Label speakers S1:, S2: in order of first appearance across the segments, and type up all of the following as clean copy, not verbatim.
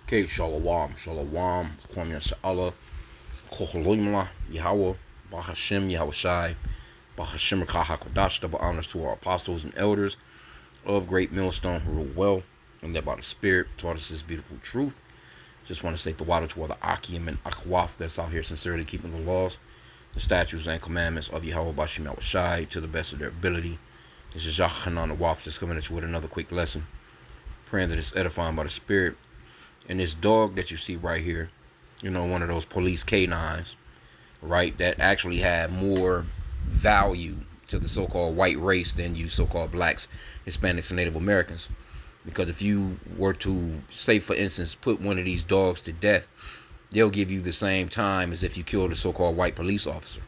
S1: Okay, Shalom, Shalom, Kwame Sha'ala, Koholimla, Yahweh, Bahashim, Yahweh Shai, Bahashim Kahakodash, double honors to our apostles and elders of Great Millstone who rule well, and that by the Spirit taught us this beautiful truth. Just want to say the water to all the H.I.M and Akwaf that's out here sincerely keeping the laws, the statutes, and commandments of Yahweh Bashim Yahweh Shai to the best of their ability. This is Yachanan the Waf just coming at you with another quick lesson, praying that it's edifying by the Spirit. And this dog that you see right here, one of those police canines, right, that actually had more value to the so-called white race than you so-called blacks, Hispanics, and Native Americans. Because if you were to, say, for instance, put one of these dogs to death, they'll give you the same time as if you killed a so-called white police officer.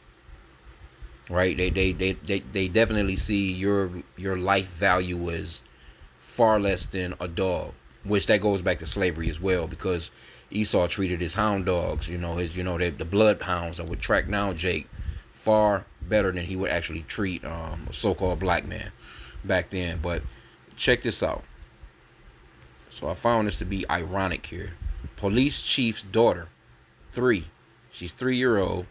S1: Right? They definitely see your life value as far less than a dog. Which that goes back to slavery as well, because Esau treated his hound dogs, the bloodhounds that would track down Jake far better than he would actually treat a so-called black man back then. But check this out. So I found this to be ironic here. Police chief's daughter, 3, she's 3-year-old,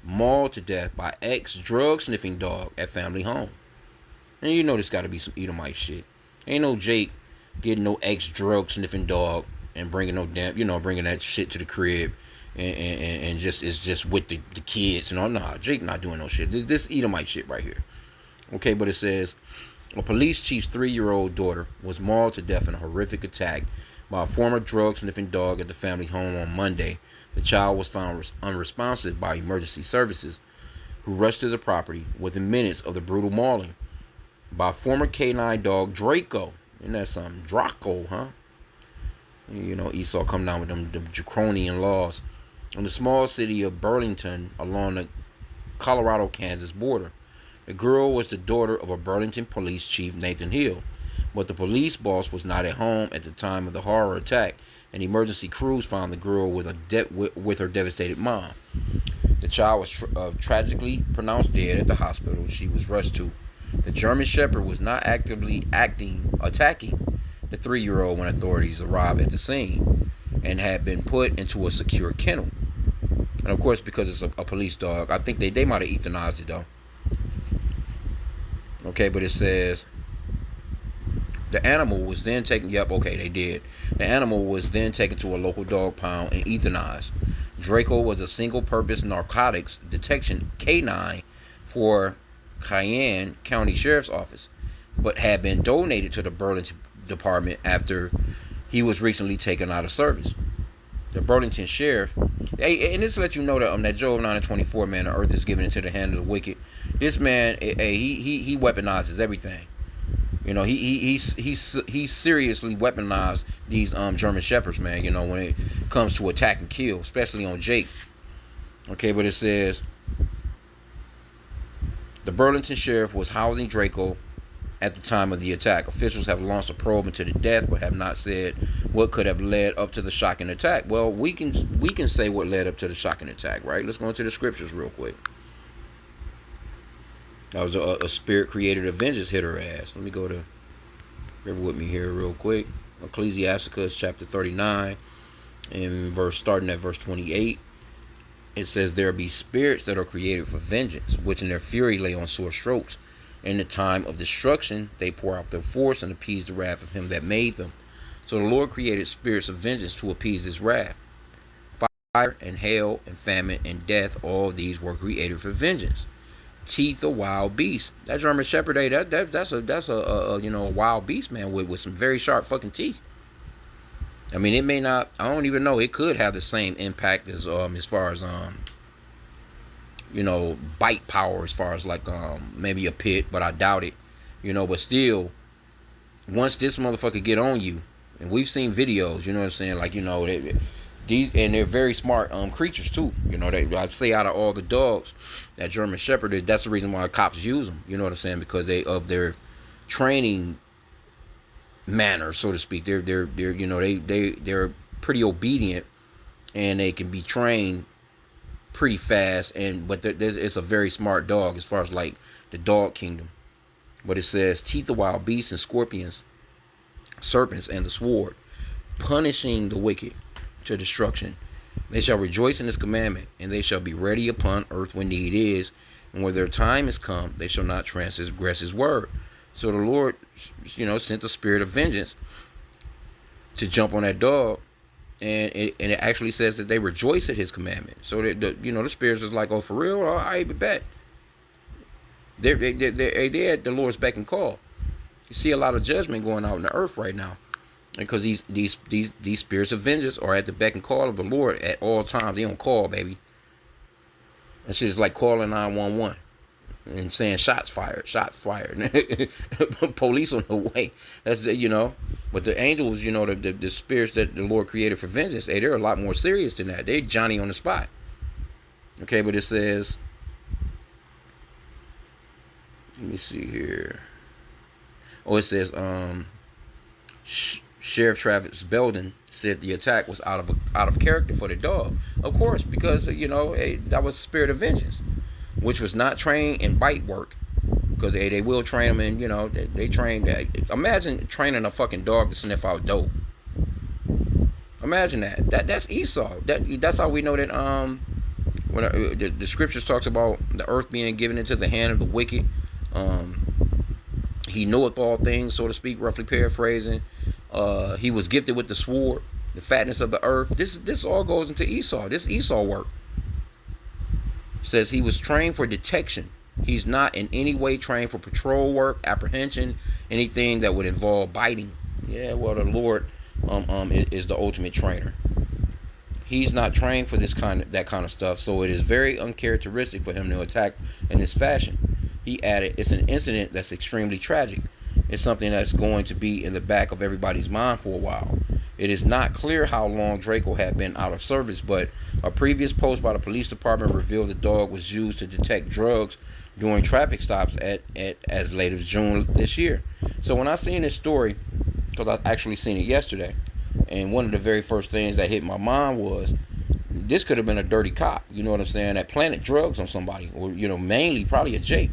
S1: mauled to death by ex-drug sniffing dog at family home. And this got to be some Edomite shit. Ain't no Jake getting no ex-drug sniffing dog and bringing no damn, bringing that shit to the crib and just it's just with the kids and all. Nah, Jake not doing no shit. This Edomite shit right here. Okay, but it says a police chief's 3-year-old daughter was mauled to death in a horrific attack by a former drug sniffing dog at the family home on Monday. The child was found unresponsive by emergency services, who rushed to the property within minutes of the brutal mauling by former canine dog Draco. Isn't that something? Draco, huh? Esau come down with them draconian laws. In the small city of Burlington along the Colorado-Kansas border. The girl was the daughter of a Burlington police chief, Nathan Hill. But the police boss was not at home at the time of the horror attack, and emergency crews found the girl with her devastated mom. The child was tragically pronounced dead at the hospital she was rushed to. The German Shepherd was not actively attacking the 3-year-old when authorities arrived at the scene and had been put into a secure kennel. And of course, because it's a police dog, I think they might have euthanized it though. Okay, but it says the animal was then taken. Yep, okay, they did. The animal was then taken to a local dog pound and euthanized. Draco was a single-purpose narcotics detection canine for Cheyenne County Sheriff's Office, but had been donated to the Burlington Department after he was recently taken out of service. The Burlington Sheriff, and this lets you know that Job 9:24, man, the earth is given into the hand of the wicked. This man, he weaponizes everything. He seriously weaponized these German Shepherds, man. When it comes to attack and kill, especially on Jake. Okay, but it says the Burlington Sheriff was housing Draco at the time of the attack. Officials have launched a probe into the death, but have not said what could have led up to the shocking attack. Well, we can say what led up to the shocking attack, right? Let's go into the scriptures real quick. That was a spirit created a vengeance, hit her ass. Let me go to, bear with me here real quick. Ecclesiasticus chapter 39, and starting at verse 28. It says, there be spirits that are created for vengeance, which in their fury lay on sore strokes. In the time of destruction, they pour out their force and appease the wrath of him that made them. So the Lord created spirits of vengeance to appease his wrath. Fire and hail and famine and death, all these were created for vengeance. Teeth of wild beasts. That German Shepherd, that's a wild beast, man, with some very sharp fucking teeth. I mean, it may not. I don't even know. It could have the same impact as far as bite power, as far as like maybe a pit, but I doubt it. But still, once this motherfucker get on you, and we've seen videos, you know what I'm saying, like they're very smart creatures too. I'd say out of all the dogs, that German Shepherd, that's the reason why cops use them. You know what I'm saying, because of their training manner, so to speak. They're pretty obedient, and they can be trained pretty fast, but it's a very smart dog as far as like the dog kingdom. But it says teeth of wild beasts and scorpions, serpents, and the sword, punishing the wicked. to destruction. They shall rejoice in his commandment, and they shall be ready upon earth when need is, and when their time is come, they shall not transgress his word. So the Lord, sent the spirit of vengeance to jump on that dog, and it actually says that they rejoice at his commandment. So that the spirits is like, oh, for real? Oh, I bet. They're at the Lord's beck and call. You see a lot of judgment going out in the earth right now, because these spirits of vengeance are at the beck and call of the Lord at all times. They don't call, baby. That shit is like calling 911 and saying shots fired. Police on the way. That's But the angels, the spirits that the Lord created for vengeance, they're a lot more serious than that. They're Johnny on the spot. Okay, but it says, let me see here. Oh, it says, Sheriff Travis Belden said the attack was out of character for the dog. Of course, because that was the spirit of vengeance, which was not trained in bite work, because they will train them in they train that. Imagine training a fucking dog to sniff out dope. Imagine that's Esau. That's how we know that when the scriptures talks about the earth being given into the hand of the wicked. He knoweth all things, so to speak, roughly paraphrasing. He was gifted with the sword, the fatness of the earth. This all goes into Esau. This Esau work. Says he was trained for detection. He's not in any way trained for patrol work, apprehension, anything that would involve biting. Yeah, well, the Lord is the ultimate trainer. He's not trained for that kind of stuff, so it is very uncharacteristic for him to attack in this fashion. He added, it's an incident that's extremely tragic. It's something that's going to be in the back of everybody's mind for a while. It is not clear how long Draco had been out of service, but a previous post by the police department revealed the dog was used to detect drugs during traffic stops at as late as June this year. So when I seen this story, because I actually seen it yesterday, and one of the very first things that hit my mind was, this could have been a dirty cop, you know what I'm saying, that planted drugs on somebody, or mainly probably a Jake,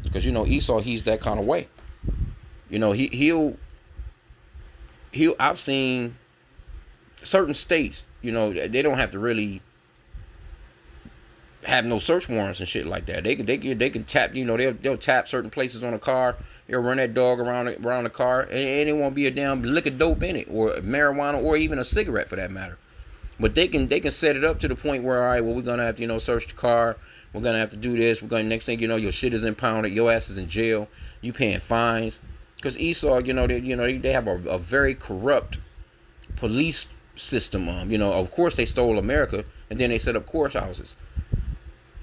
S1: because Esau, he's that kind of way. He'll I've seen certain states, they don't have to really have no search warrants and shit like that. They can tap, they'll tap certain places on a car. They'll run that dog around the car, and it won't be a damn lick of dope in it, or marijuana, or even a cigarette for that matter. But they can set it up to the point where, all right, well, we're gonna have to search the car. We're gonna have to do this. We're gonna, next thing you know, your shit is impounded. Your ass is in jail. You paying fines. Because Esau, they have a very corrupt police system. Of course they stole America, and then they set up courthouses.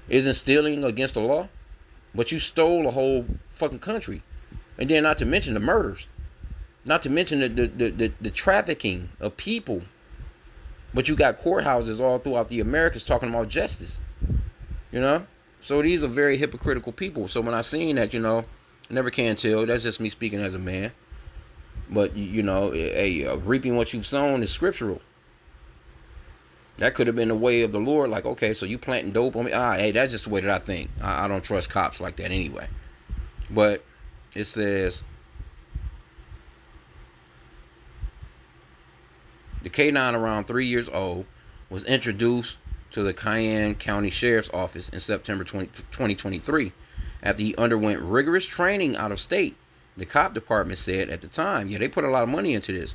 S1: Isn't stealing against the law? But you stole a whole fucking country, and then not to mention the murders, not to mention the trafficking of people. But you got courthouses all throughout the Americas talking about justice. So these are very hypocritical people. So when I seen that, never can tell. That's just me speaking as a man. But reaping what you've sown is scriptural. That could have been the way of the Lord. Like, okay, so you planting dope on me? Hey, that's just the way that I think. I don't trust cops like that anyway. But it says, the K9, around 3 years old, was introduced to the H.I.M County Sheriff's Office in September 2023 after he underwent rigorous training out of state. The cop department said at the time, they put a lot of money into this.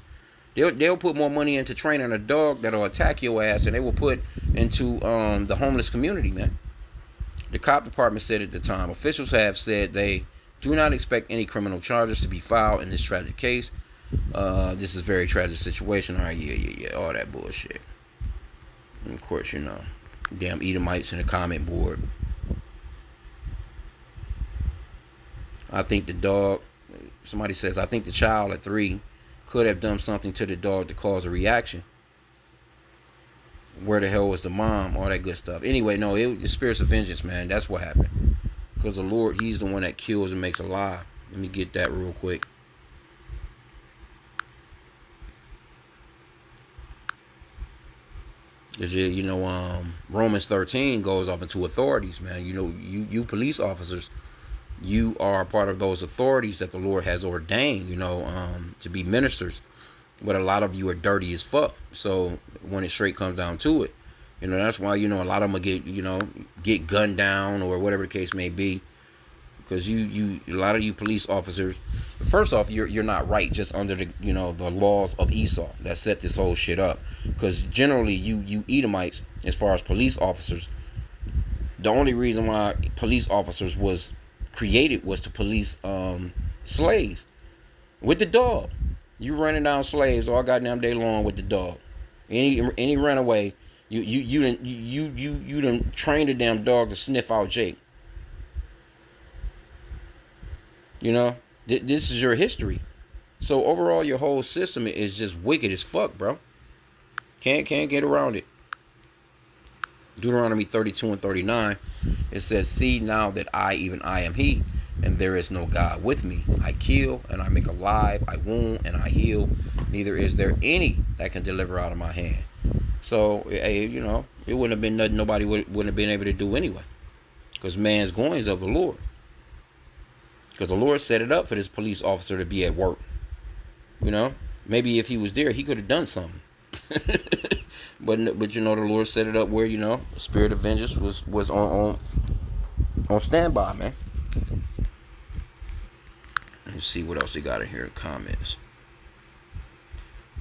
S1: They'll put more money into training a dog that'll attack your ass than they will put into the homeless community, man. The cop department said at the time, officials have said they do not expect any criminal charges to be filed in this tragic case. This is a very tragic situation. All right, yeah, all that bullshit. And of course, damn Edomites in the comment board. I think the dog, somebody says, I think the child at 3 could have done something to the dog to cause a reaction. Where the hell was the mom? All that good stuff. Anyway, no, the spirits of vengeance, man. That's what happened. Because the Lord, he's the one that kills and makes alive. Let me get that real quick. Romans 13 goes off into authorities, man. You police officers, you are part of those authorities that the Lord has ordained, to be ministers but a lot of you are dirty as fuck. So when it straight comes down to it, that's why a lot of them will get gunned down or whatever the case may be, because a lot of you police officers, first off, you're not right just under the laws of Esau that set this whole shit up. Because generally you Edomites, as far as police officers, the only reason why police officers was created was to police slaves with the dog. You running down slaves all goddamn day long with the dog. Any runaway, you done trained a damn dog to sniff out Jake. This is your history. So overall, your whole system is just wicked as fuck, bro. Can't get around it. Deuteronomy 32 and 39, it says, "See now that I, even I, am He, and there is no God with me. I kill and I make alive, I wound and I heal. Neither is there any that can deliver out of my hand." So, it wouldn't have been nothing nobody wouldn't have been able to do anyway, because man's goings of the Lord. Because the Lord set it up for this police officer to be at work. Maybe if he was there, he could have done something. but the Lord set it up where the spirit of vengeance was on standby, man. Let's see what else they got in here in comments.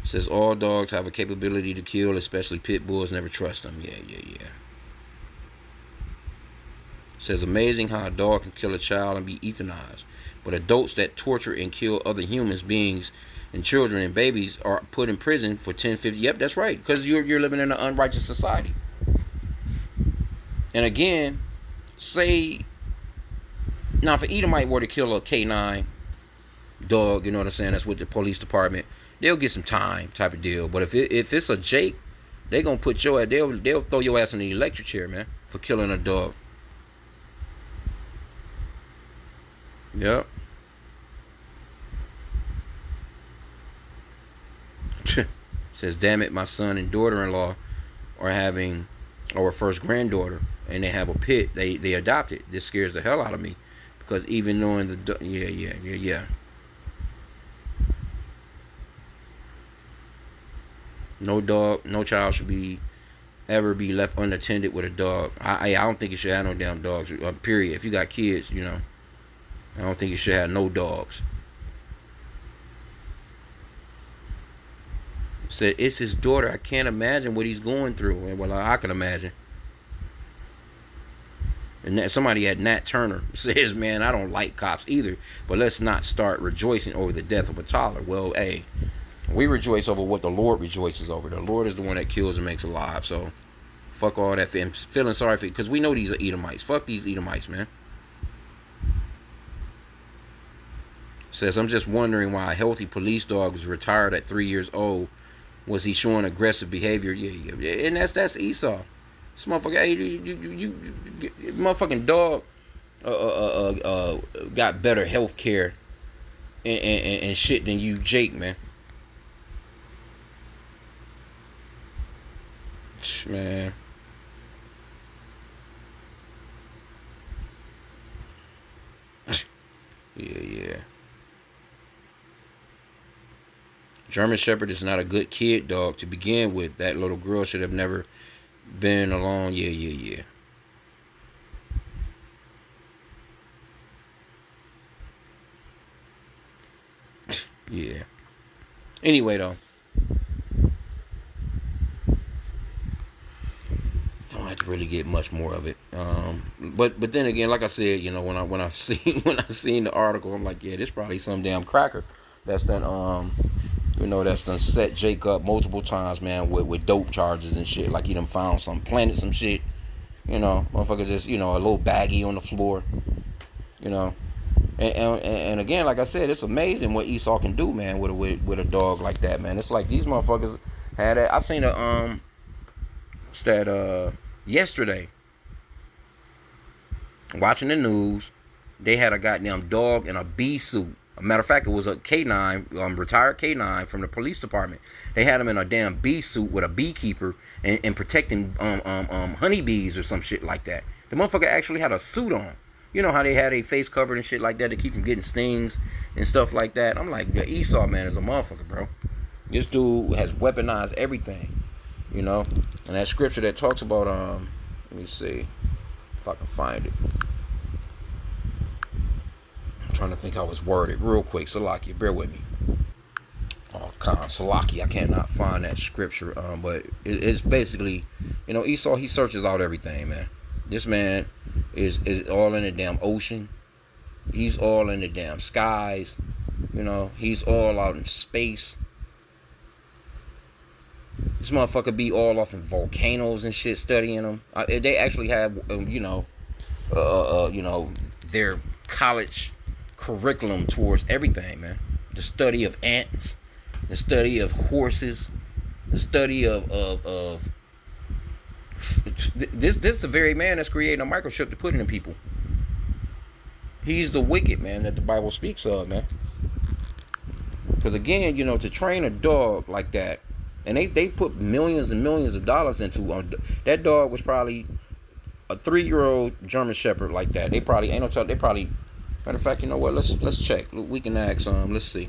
S1: It says all dogs have a capability to kill, especially pit bulls. Never trust them. Yeah. It says amazing how a dog can kill a child and be euthanized, but adults that torture and kill other humans beings and children and babies are put in prison for 10, 50. Yep, that's right, because you're living in an unrighteous society. And again, say now if an Edomite were to kill a K9 dog, you know what I'm saying, that's with the police department, they'll get some time type of deal. But if it's a Jake, they're gonna put your ass, they'll throw your ass in the electric chair, man, for killing a dog. Yep. Says, damn it, my son and daughter-in-law are having our first granddaughter, and they have a pit. They adopt it. This scares the hell out of me, because even knowing the yeah. No child should ever be left unattended with a dog. I don't think you should have no damn dogs. Period. If you got kids, I don't think you should have no dogs. Said it's his daughter. I can't imagine what he's going through. Well, I can imagine. And somebody at Nat Turner says, "Man, I don't like cops either, but let's not start rejoicing over the death of a toddler." Well, hey, we rejoice over what the Lord rejoices over. The Lord is the one that kills and makes alive. So, fuck all that. I'm feeling sorry for it, because we know these are Edomites. Fuck these Edomites, man. Says, I'm just wondering why a healthy police dog was retired at 3 years old. Was he showing aggressive behavior? Yeah. And that's Esau. This motherfucker, hey, you motherfucking dog got better health care and shit than you, Jake, man. Man. Yeah. German Shepherd is not a good kid dog to begin with. That little girl should have never been alone. Yeah. Yeah. Anyway, though, don't have to really get much more of it. But then again, like I said, when I seen the article, I'm like, yeah, this probably some damn cracker that's done that's done set Jake up multiple times, man, with dope charges and shit. Like he done found planted some shit. Motherfucker just, a little baggie on the floor. And again, like I said, it's amazing what Esau can do, man, with a dog like that, man. It's like these motherfuckers had that. I seen yesterday, watching the news, they had a goddamn dog in a bee suit. A matter of fact, it was a K9, retired K9 from the police department. They had him in a damn bee suit with a beekeeper and protecting honeybees or some shit like that. The motherfucker actually had a suit on. You know how they had a face covered and shit like that to keep from getting stings and stuff like that. I'm like, yeah, Esau, man, is a motherfucker, bro. This dude has weaponized everything, you know. And that scripture that talks about let me see if I can find it. I'm trying to think how it's worded real quick. Salaki, bear with me. Oh, Salaki, I cannot find that scripture. But it's basically, you know, Esau, he searches out everything, man. This man is all in the damn ocean. He's all in the damn skies. You know, he's all out in space. This motherfucker be all off in volcanoes and shit, studying them. They actually have, you know, their college curriculum towards everything, man. The study of ants, the study of horses, the study of this is the very man that's creating a microchip to put in people. He's the wicked man that the Bible speaks of, man. Because again, you know, to train a dog like that, and they put millions and millions of dollars into that dog was probably a 3-year-old German Shepherd like that. They probably ain't no tell. They probably, matter of fact, you know what? Let's check. We can ask. Let's see.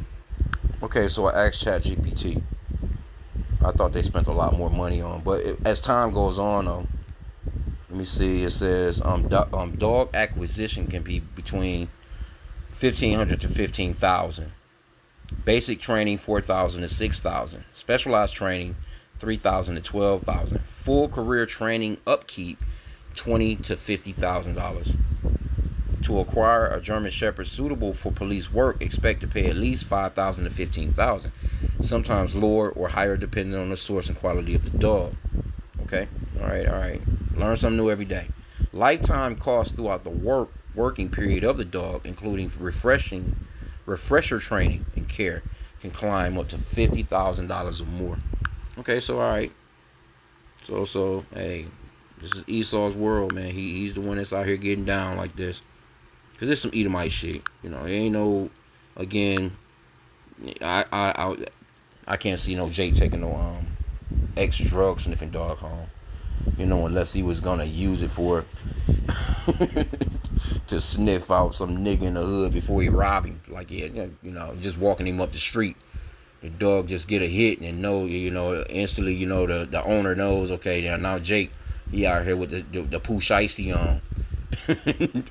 S1: Okay, so I asked ChatGPT. I thought they spent a lot more money on, but as time goes on, though, let me see. It says dog acquisition can be between $1,500 to $15,000. Basic training $4,000 to $6,000. Specialized training $3,000 to $12,000. Full career training upkeep $20,000 to $50,000. To acquire a German Shepherd suitable for police work, expect to pay at least $5,000 to $15,000. Sometimes lower or higher depending on the source and quality of the dog. Okay, all right. Learn something new every day. Lifetime costs throughout the working period of the dog, including refresher training and care, can climb up to $50,000 or more. Okay, so all right. So hey, this is Esau's world, man. He's the one that's out here getting down like this. Cause this some Edomite shit. You know, it ain't no. Again, I can't see no Jake taking no ex-drug sniffing dog home. You know, unless he was gonna use it for to sniff out some nigga in the hood before he rob him. Like, yeah, you know, just walking him up the street. The dog just get a hit and know, you know, instantly, you know, the owner knows, okay, now Jake, he out here with the poo shiesty on.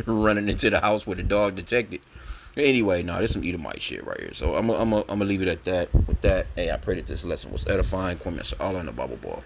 S1: Running into the house with the dog detected. Anyway, no, this is some Edomite shit right here. So I'm gonna leave it at that. With that, hey, I pray that this lesson was edifying. Comments all on the Bible Ball.